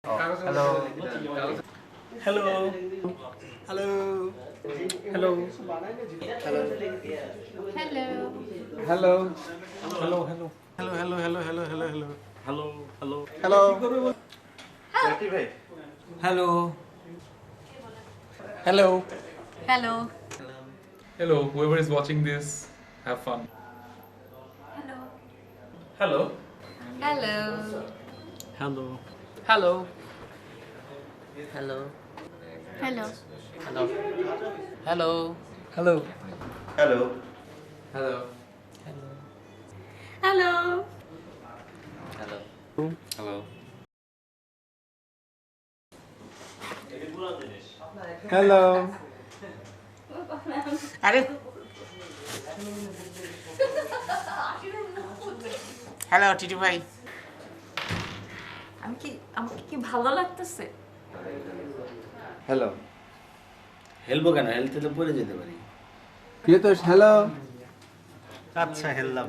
Hello hello hello hello Hello. Hello hello hello hello hello hello hello hello hello hello hello hello hello Hello. Hello, whoever is watching this, have fun. Hello. Hello. Hello. Hello hello Hello. Hello hello Hello. Hello Hello. Hello. Hello. Hello. Hello. Hello আরে hello Titu ভাই আমাকে কি ভালো লাগতেছে? Hello হেলবো কেন? হেলতে তো পড়ে যেতে পারি। প্রিয়তোষ হ্যালো আচ্ছা হেললাম।